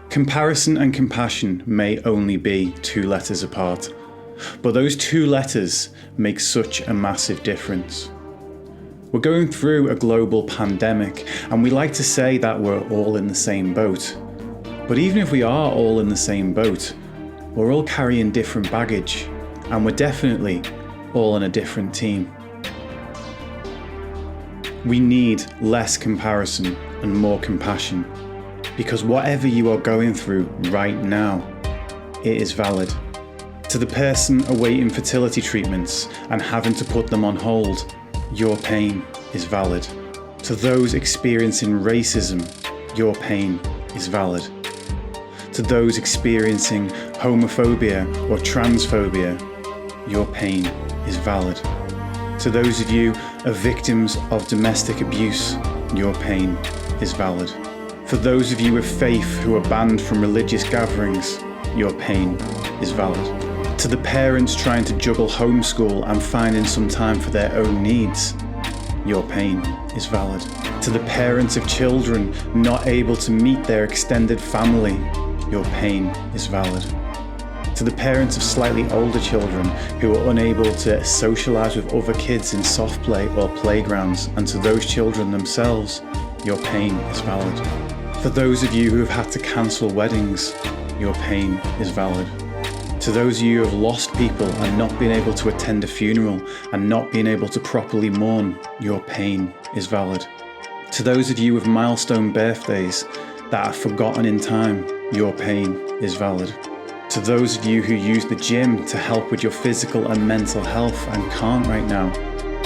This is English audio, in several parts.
Comparison and compassion may only be 2 letters apart, but those 2 letters make such a massive difference. We're going through a global pandemic, and we like to say that we're all in the same boat. But even if we are all in the same boat, we're all carrying different baggage, and we're definitely all on a different team. We need less comparison and more compassion, because whatever you are going through right now, it is valid. To the person awaiting fertility treatments and having to put them on hold, your pain is valid. To those experiencing racism, your pain is valid. To those experiencing homophobia or transphobia, your pain is valid. To those of you are victims of domestic abuse, your pain is valid. For those of you with faith who are banned from religious gatherings, your pain is valid. To the parents trying to juggle homeschool and finding some time for their own needs, your pain is valid. To the parents of children not able to meet their extended family, your pain is valid. To the parents of slightly older children who are unable to socialise with other kids in soft play or playgrounds, and to those children themselves, your pain is valid. For those of you who have had to cancel weddings, your pain is valid. To those of you who have lost people and not been able to attend a funeral and not being able to properly mourn, your pain is valid. To those of you with milestone birthdays that are forgotten in time, your pain is valid. To those of you who use the gym to help with your physical and mental health and can't right now,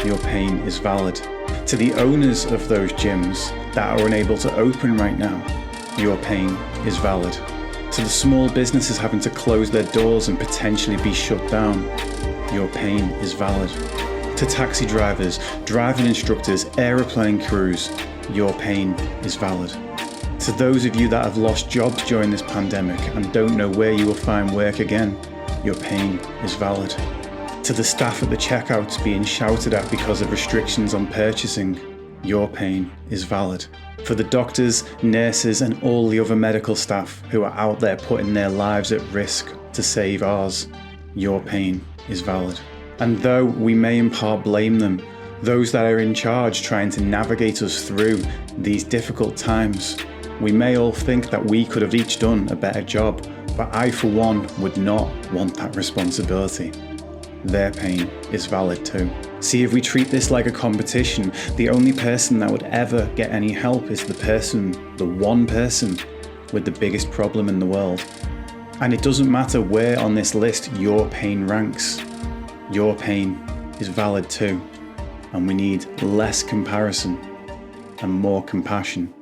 your pain is valid. To the owners of those gyms that are unable to open right now, your pain is valid. To the small businesses having to close their doors and potentially be shut down, your pain is valid. To taxi drivers, driving instructors, aeroplane crews, your pain is valid. To those of you that have lost jobs during this pandemic and don't know where you will find work again, your pain is valid. To the staff at the checkouts being shouted at because of restrictions on purchasing, your pain is valid. For the doctors, nurses and all the other medical staff who are out there putting their lives at risk to save ours, your pain is valid. And though we may in part blame them, those that are in charge trying to navigate us through these difficult times, we may all think that we could have each done a better job, but I for one would not want that responsibility. Their pain is valid too. See, if we treat this like a competition, the only person that would ever get any help is the one person with the biggest problem in the world. And it doesn't matter where on this list your pain ranks, your pain is valid too. And we need less comparison and more compassion.